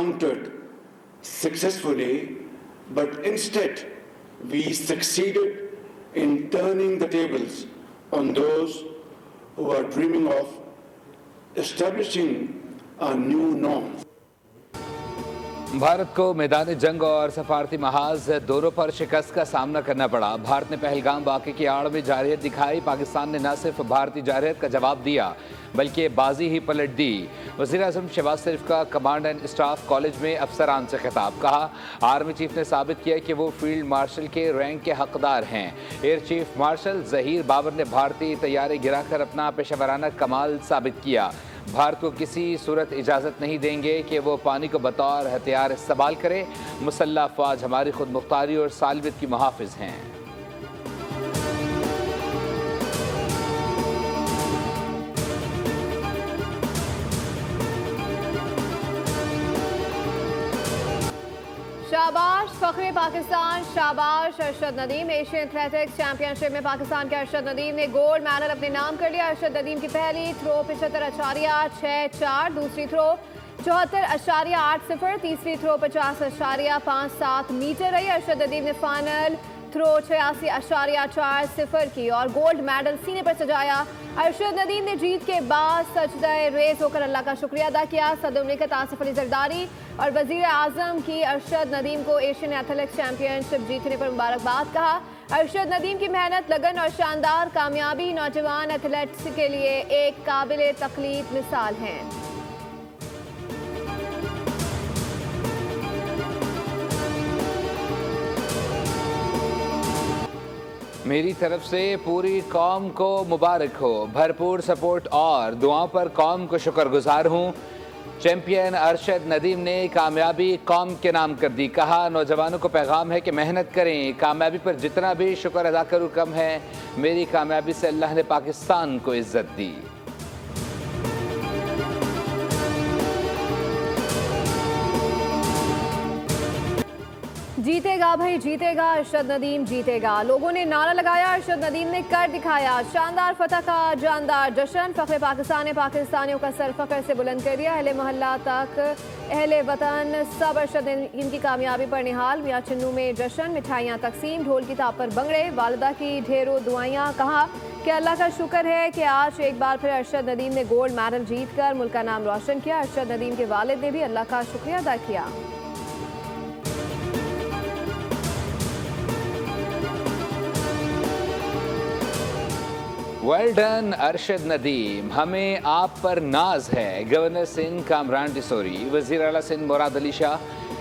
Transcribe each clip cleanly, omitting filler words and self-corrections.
countered successfully, but instead we succeeded in turning the tables on those who are dreaming of establishing a new norm. Bharat को मैदान जंग और सफारती महाज दोनों पर शिकस्त का सामना करना पड़ा। भारत ने पहलगाम वाक़े की आड़ में जारहियत दिखाई। पाकिस्तान ने न सिर्फ भारतीय जारहियत का जवाब दिया बल्कि बाजी ही पलट दी। वज़ीर-ए-आज़म शहबाज शरीफ का कमांड एंड स्टाफ कॉलेज में अफसरान से खिताब। कहा, आर्मी चीफ ने साबित किया कि वो फील्ड मार्शल के रैंक के हकदार हैं। Air chief marshal Zaheer Babar ने भारतीय तैयारे गिराकर अपना पेशेवराना कमाल साबित किया। भारत को किसी सूरत इजाज़त नहीं देंगे कि वो पानी को बतौर हथियार इस्तेमाल करे। मुसल्लह अफवाज हमारी खुद मुख्तारी और सालवियत की मुहाफिज हैं। शाबाश फख्रे पाकिस्तान, शाबाश Arshad Nadeem. Asian athletics championship में पाकिस्तान के अरशद नदीम ने गोल्ड मेडल अपने नाम कर लिया। अरशद नदीम की पहली थ्रो 75.64, दूसरी थ्रो 74.80, तीसरी थ्रो 50.57 मीटर रही। अरशद नदीम ने फाइनल थ्रो 86.40 की और गोल्ड मेडल सीने पर सजाया। अरशद नदीम ने जीत के बाद सजदाए रेज़ होकर अल्लाह का शुक्रिया अदा किया। सदर मुमलिकत आसिफ अली जरदारी और वज़ीर आज़म की अरशद नदीम को एशियन एथलेटिक्स चैंपियनशिप जीतने पर मुबारकबाद कहा। अरशद नदीम की मेहनत, लगन और शानदार कामयाबी नौजवान एथलेट्स के लिए एक काबिल तकलीद मिसाल हैं। मेरी तरफ से पूरी कौम को मुबारक हो। भरपूर सपोर्ट और दुआओं पर कौम को शुक्रगुजार हूँ। चैंपियन अरशद नदीम ने कामयाबी कौम के नाम कर दी। कहा, नौजवानों को पैगाम है कि मेहनत करें, कामयाबी पर जितना भी शुक्र अदा करूँ कम है। मेरी कामयाबी से अल्लाह ने पाकिस्तान को इज्जत दी। जीतेगा भाई जीतेगा, अरशद नदीम जीतेगा। लोगों ने नारा लगाया, अरशद नदीम ने कर दिखाया। शानदार फतह का जानदार जश्न। फख्रे पाकिस्तान ने पाकिस्तानियों का सर फख्र से बुलंद कर दिया। अहले मोहल्ला तक अहले वतन सब अरशद नदीम की कामयाबी पर निहाल। मियाँ चन्नू में जश्न, मिठाइयाँ तकसीम, ढोल की ताप पर भंगड़े, वालिदा की ढेरों दुआइयाँ। कहा कि अल्लाह का शुक्र है कि आज एक बार फिर अरशद नदीम ने गोल्ड मेडल जीत कर मुल्क का नाम रोशन किया। अरशद नदीम के वालिद ने भी अल्लाह का शुक्रिया अदा किया। वेल डन अरशद नदीम, हमें आप पर नाज है। गवर्नर सिंध कामरान टिसोरी, वज़ीर आला सिंध मुराद अली शाह,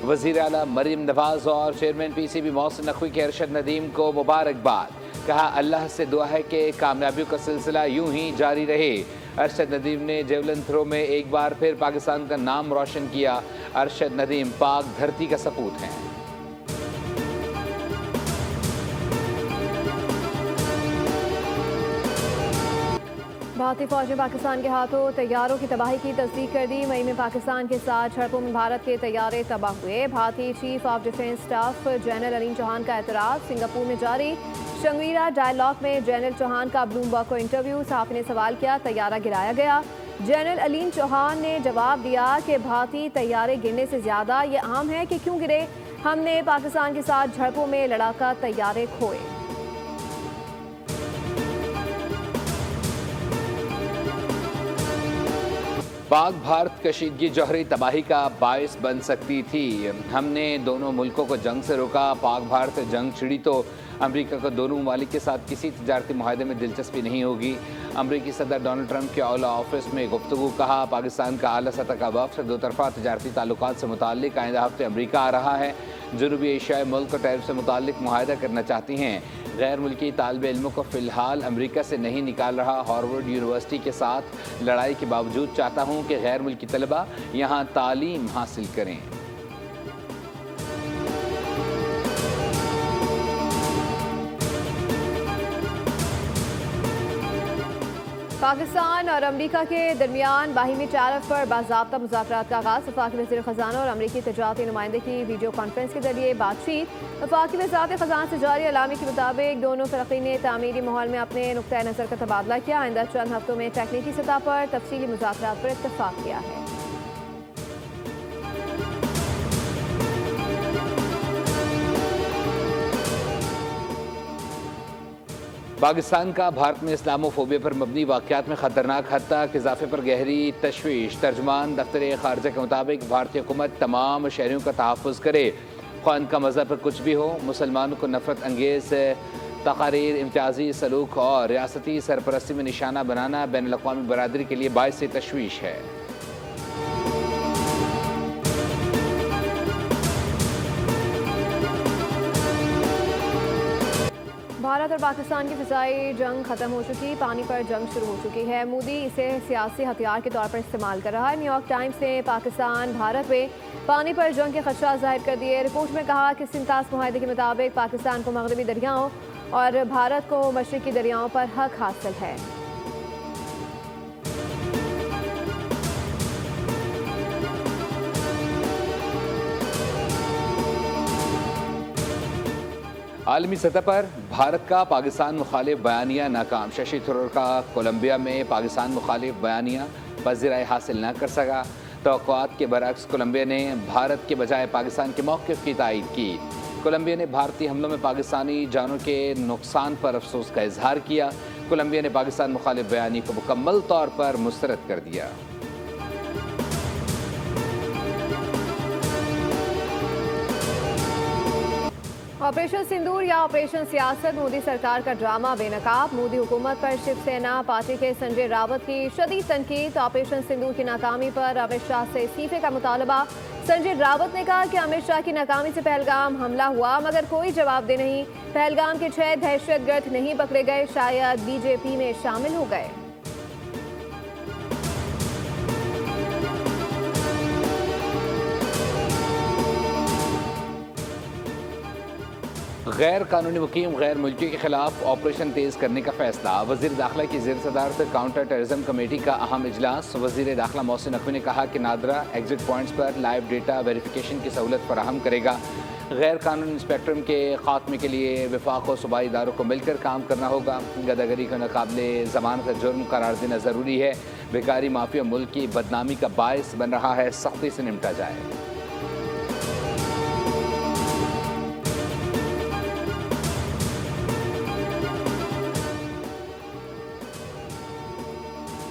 वज़ीर आला मरीम नवाज और चेयरमैन PCB मोहसिन नकवी के अरशद नदीम को मुबारकबाद। कहा, अल्लाह से दुआ है कि कामयाबियों का सिलसिला यूं ही जारी रहे। अरशद नदीम ने जेवलिन थ्रो में एक बार फिर पाकिस्तान का नाम रोशन किया। अरशद नदीम पाक धरती का सपूत हैं। भारतीय फौज ने पाकिस्तान के हाथों तैयारों की तबाही की तस्दीक कर दी। मई में पाकिस्तान के साथ झड़पों में भारत के तैयारे तबाह हुए। भारतीय chief of defence staff general Aleem Chauhan का एतराफ़। सिंगापुर में जारी शंग्रीला डायलॉग में जनरल चौहान का ब्लूमबर्ग को इंटरव्यू। साहब ने सवाल किया, तैयारा गिराया गया। जनरल अलीम चौहान ने जवाब दिया कि भारतीय तैयारे गिरने से ज़्यादा ये अहम है कि क्यों गिरे। हमने पाकिस्तान के साथ झड़पों में लड़ाका तैयारे खोए। पाक भारत कशीदगी जौहरी तबाही का बायस बन सकती थी। हमने दोनों मुल्कों को जंग से रोका। पाक भारत जंग छिड़ी तो अमेरिका को दोनों ममालिक के साथ किसी तिजारती मुआहदे में दिलचस्पी नहीं होगी। अमेरिकी सदर डोनाल्ड ट्रंप के औला ऑफिस में गुफ्तगू। कहा, पाकिस्तान का आला सतह का वफ़द दो तरफा तिजारती ताल्लुकात से मुताल्लिक आइंदा हफ्ते अमेरिका आ रहा है। जनूबी एशियाई मुल्क टैरिफ से मुताल्लिक मुआहदा करना चाहती हैं। गैर मुल्की तालिबे इल्मों को फ़िलहाल अमेरिका से नहीं निकाल रहा। हार्वर्ड यूनिवर्सिटी के साथ लड़ाई के बावजूद चाहता हूँ कि गैर मुल्की तलबा यहाँ तालीम हासिल करें। पाकिस्तान और अमेरिका के दरमियान बाहिमी तारफ़ पर बाज़ाब्ता मुज़ाकरात का आगाज़। वफ़ाक़ी वज़ीर ख़ज़ाना और अमेरिकी तजारती नुमाइंदे की वीडियो कॉन्फ्रेंस के जरिए बातचीत। वफ़ाक़ी वज़ारत ख़ज़ाना से जारी अलामी के मुताबिक दोनों फ़रक़ीन ने तामीरी माहौल में अपने नुक़्ता नज़र का तबादला किया। आइंदा चंद हफ्तों में तकनीकी सतह पर तफ़सीली मुज़ाकरात पर इत्तफ़ाक़ किया है। पाकिस्तान का भारत में इस्लामोफोबिया पर मबनी वाक़यात में ख़तरनाक हद तक इजाफे पर गहरी तशवीश। तर्जुमान दफ्तर ख़ारजा के मुताबिक भारतीय हुकूमत तमाम शहरियों का तहफ़्फ़ुज़ करे, ख़्वाह उनका मज़हब पर कुछ भी हो। मुसलमानों को नफ़रत अंगेज़ तक़ारीर, इम्तियाज़ी सलूक और रियासती सरपरस्ती में निशाना बनाना बैनुल-अक़वामी बरादरी के लिए बाइस तशवीश है। भारत और पाकिस्तान की फ़िज़ाई जंग ख़त्म हो चुकी, पानी पर जंग शुरू हो चुकी है। मोदी इसे सियासी हथियार के तौर पर इस्तेमाल कर रहा है। न्यूयॉर्क टाइम्स ने पाकिस्तान भारत में पानी पर जंग के खदशात ज़ाहिर कर दिए। रिपोर्ट में कहा कि सिंतास मुआहदे के मुताबिक पाकिस्तान को मगरबी दरियाओं और भारत को मशरक़ी दरियाओं पर हक हासिल है। आलमी सतह पर भारत का पाकिस्तान मुखालिफ बयानिया नाकाम। शशि थरूर का कोलंबिया में पाकिस्तान मुखालिफ बयानिया पज़ीराई हासिल न कर सका। तवक्कुआत के बरअक्स कोलंबिया ने भारत के बजाय पाकिस्तान के मौक़िफ़ की तायीद की। कोलंबिया ने भारतीय हमलों में पाकिस्तानी जानों के नुकसान पर अफसोस का इजहार किया। कोलंबिया ने पाकिस्तान मुखालिफ बयानी को मुकम्मल तौर पर मुस्तरद कर दिया। ऑपरेशन सिंदूर या ऑपरेशन सियासत, मोदी सरकार का ड्रामा बेनकाब। मोदी हुकूमत पर शिवसेना पार्टी के संजय रावत की शदीद तनकीद। ऑपरेशन सिंदूर की नाकामी पर अमित शाह से इस्तीफे का मुतालबा। संजय रावत ने कहा कि अमित शाह की नाकामी से पहलगाम हमला हुआ मगर कोई जवाबदेह नहीं। पहलगाम के 6 दहशतगर्द नहीं पकड़े गए, शायद बीजेपी में शामिल हो गए। गैर कानूनी मुकीम गैर मुल्कियों के खिलाफ ऑपरेशन तेज़ करने का फैसला। वज़ीर दाखिला की ज़ेर सदारत काउंटर टेररिज्म कमेटी का अहम इजलास। वज़ीर दाखिला मोहसिन नकवी ने कहा कि नादरा एग्जिट पॉइंट्स पर लाइव डेटा वेरिफिकेशन की सहूलत फराहम करेगा। गैर कानूनी स्पेक्ट्रम के खात्मे के लिए वफाक और सूबाई इदारों को मिलकर काम करना होगा। गदागरी को नाकाबिले ज़मानत जुर्म करार देना ज़रूरी है। बेकारी माफिया मुल्क की बदनामी का बायस बन रहा है, सख्ती से निपटा जाए।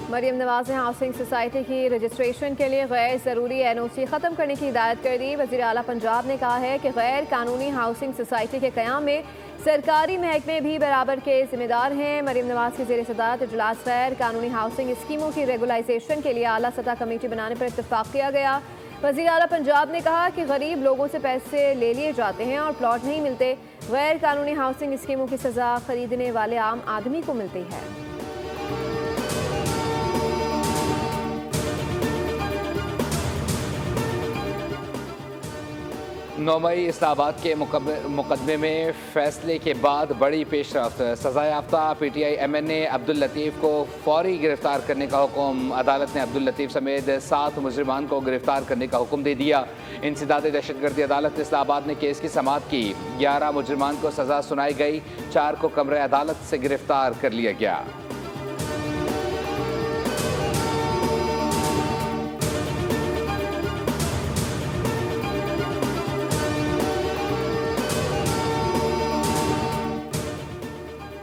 मरियम नवाज ने हाउसिंग सोसाइटी की रजिस्ट्रेशन के लिए गैर ज़रूरी NOC ख़त्म करने की हिदायत कर दी। वज़ीर आला पंजाब ने कहा है कि गैर कानूनी हाउसिंग सोसाइटी के क़याम में सरकारी महकमे भी बराबर के जिम्मेदार हैं। मरियम नवाज की ज़ेर सदारत इजलास गैर कानूनी हाउसिंग स्कीमों की रेगुलाइजेशन के लिए आला सतह कमेटी बनाने पर इत्तफाक किया गया। वज़ीर आला पंजाब ने कहा कि गरीब लोगों से पैसे ले लिए जाते हैं और प्लॉट नहीं मिलते। गैर कानूनी हाउसिंग स्कीमों की सज़ा खरीदने वाले आम आदमी को मिलती है। 9 मई इस्लामाबाद के मुकदमे में फैसले के बाद बड़ी पेशरफ्त। सज़ा याफ्ता PTI MNA अब्दुल लतीफ़ को फौरी गिरफ्तार करने का हुक्म। अदालत ने अब्दुल लतीफ़ समेत 7 मुजरिमान को गिरफ्तार करने का हुक्म दे दिया। इंसदाद दहशतगर्दी अदालत इस्लामाबाद ने केस की समाअत की। 11 मुजरिमान को सज़ा सुनाई गई, 4 को कमरे अदालत से गिरफ्तार कर लिया गया।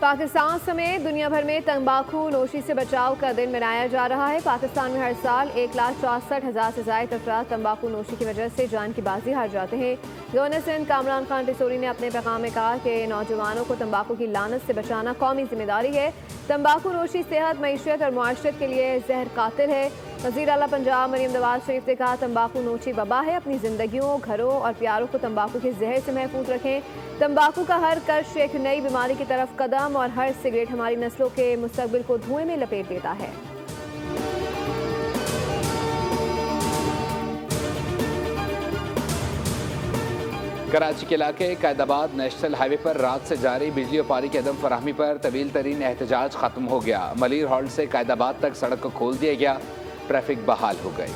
पाकिस्तान समेत दुनिया भर में तंबाकू नोशी से बचाव का दिन मनाया जा रहा है। पाकिस्तान में हर साल 1,64,000 से ज़ायद अफराद तंबाकू नोशी की वजह से जान की बाजी हार जाते हैं। गवर्नर सिंध कामरान खान टिसोरी ने अपने पैगाम में कहा कि नौजवानों को तंबाकू की लानत से बचाना कौमी जिम्मेदारी है। तंबाकू नोशी सेहत, मईशत और मुआशरत के लिए जहर कातिल है। वज़ीर आला पंजाब मरियम नवाज शरीफ ने कहा तंबाकू नोशी वबा है। अपनी जिंदगियों, घरों और प्यारों को तंबाकू के जहर से महफूज रखें। तंबाकू का हर कश एक नई बीमारी की तरफ कदम और हर सिगरेट हमारी नस्लों के मुस्तकबिल को धुएं में लपेट देता है। कराची के इलाके कैदाबाद नेशनल हाईवे पर रात से जारी बिजली और पानी की अदम फराहमी पर तवील तरीन एहतजाज खत्म हो गया। मलीर हॉल्ट से कैदाबाद तक सड़क को खोल दिया गया, ट्रैफिक बहाल हो गई।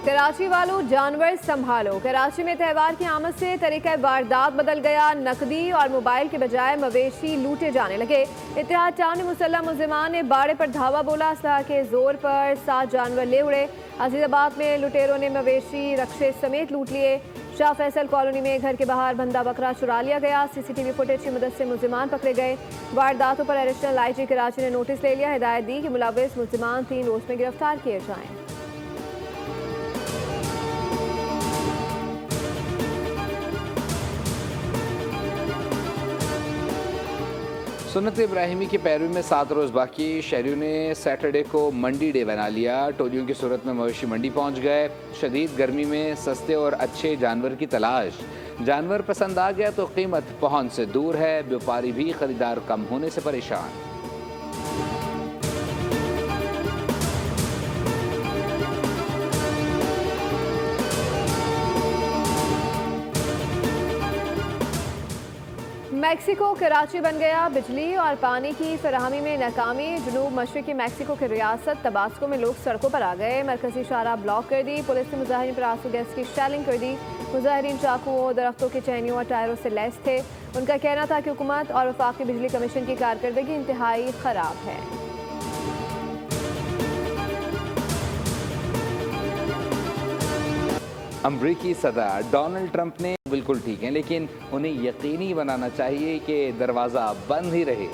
कराची वालों जानवर संभालो। कराची में त्यौहार की आमद से तरीका वारदात बदल गया। नकदी और मोबाइल के बजाय मवेशी लूटे जाने लगे। इत्तेहाद टाउन में मुसल्लह मुलजिमान ने बाड़े पर धावा बोला। असलहा के जोर पर 7 जानवर ले उड़े। अजीजाबाद में लुटेरों ने मवेशी रक्षे समेत लूट लिए। शाह फैसल कॉलोनी में घर के बाहर बंधा बकरा चुरा लिया गया। सीसीटीवी फुटेज की मदद से मुल्जिमान पकड़े गए। वारदातों पर एडिशनल आईजी कराची ने नोटिस ले लिया। हिदायत दी कि मुलविस मुल्जिमान 3 रोज में गिरफ्तार किए जाएं। सुन्नत इब्राहिमी की पैरवी में 7 रोज़ बाकी। शहरियों ने सैटरडे को मंडी डे बना लिया। टोलियों की सूरत में मवेशी मंडी पहुंच गए। शदीद गर्मी में सस्ते और अच्छे जानवर की तलाश। जानवर पसंद आ गया तो कीमत पहुंच से दूर है। व्यापारी भी खरीदार कम होने से परेशान। मैक्सिको कराची बन गया। बिजली और पानी की फराहमी में नाकामी। जनूब मशरकी मैक्सिको की रियासत तबास्को में लोग सड़कों पर आ गए। मरकजी शाहराह ब्लॉक कर दी। पुलिस ने मुजाहिरीन पर आंसू गैस की शेलिंग कर दी। मुजाहिरीन चाकुओं, दरख्तों की टहनियों और टायरों से लैस थे। उनका कहना था कि हुकूमत और वफाकी बिजली कमीशन की कारकर्दगी इंतहाई ख़राब है। अमरीकी सदर डोनाल्ड ट्रंप ने बिल्कुल ठीक है, लेकिन उन्हें यकीनी बनाना चाहिए कि दरवाज़ा बंद ही रहे।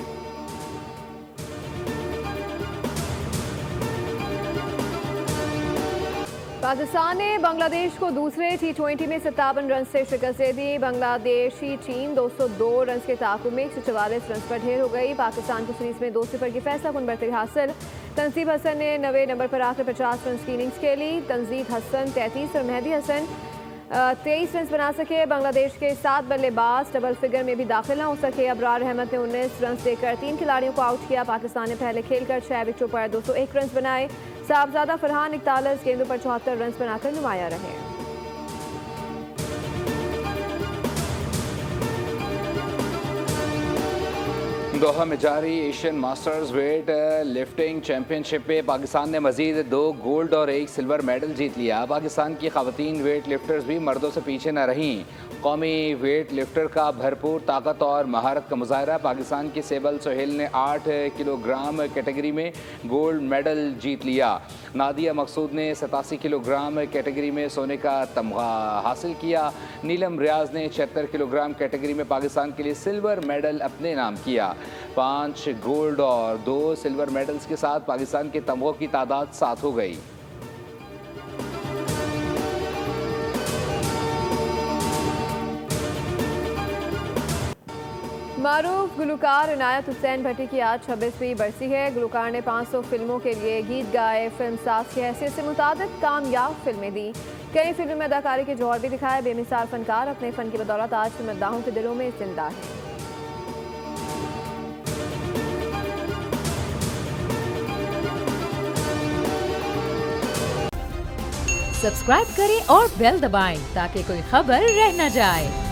पाकिस्तान ने बांग्लादेश को दूसरे T20 में 57 रन से शिकस्त दे दी। बांग्लादेशी टीम 202 रन के ताकुब में 144 रन पर ढेर हो गई। पाकिस्तान को सीरीज में 2-0 की फैसला कुन बरतरी हासिल। तंजीब हसन ने 90 नंबर पर आकर 50 रन की इनिंग्स खेली। तंजीब हसन 33 और मेहदी हसन 23 रन बना सके। बांग्लादेश के 7 बल्लेबाज डबल फिगर में भी दाखिल न हो सके। अबरार अहमद ने 19 रन देकर 3 खिलाड़ियों को आउट किया। पाकिस्तान ने पहले खेलकर 6 विकेटों पर 201 रन बनाए। साहबजादा फरहान 41 गेंदों पर 74 रन बनाकर नुमाया रहे। दोहा में जारी Asian masters weight lifting championship में पाकिस्तान ने मजीद 2 गोल्ड और 1 सिल्वर मेडल जीत लिया। पाकिस्तान की खवातीन वेट लिफ्टर्स भी मर्दों से पीछे न रहीं। कौमी वेट लिफ्टर का भरपूर ताकत और महारत का मुजाहरा। पाकिस्तान की सेबल सोहेल ने 8 किलोग्राम कैटेगरी में गोल्ड मेडल जीत लिया। नादिया मकसूद ने 87 किलोग्राम कैटेगरी में सोने का तमगा हासिल किया। नीलम रियाज ने 76 किलोग्राम कैटेगरी में पाकिस्तान के लिए सिल्वर मेडल अपने नाम किया। 5 गोल्ड और 2 सिल्वर मेडल्स के साथ पाकिस्तान के तमगों की तादाद 7 हो गई। मारूफ गुलकार इनायत हुसैन भट्टी की आज 26वीं बरसी है। गुलकार ने 500 फिल्मों के लिए गीत गाए। फिल्म साज की हैसियत से मुताबिक कामयाब फिल्में दी। कई फिल्मों में अदाकारी के जौहर भी दिखाए। बेमिसाल फनकार अपने फ़न की बदौलत आज फिल्मदाहों के दिलों में जिंदा है। सब्सक्राइब करें और बेल दबाएं ताकि कोई खबर रह न जाए।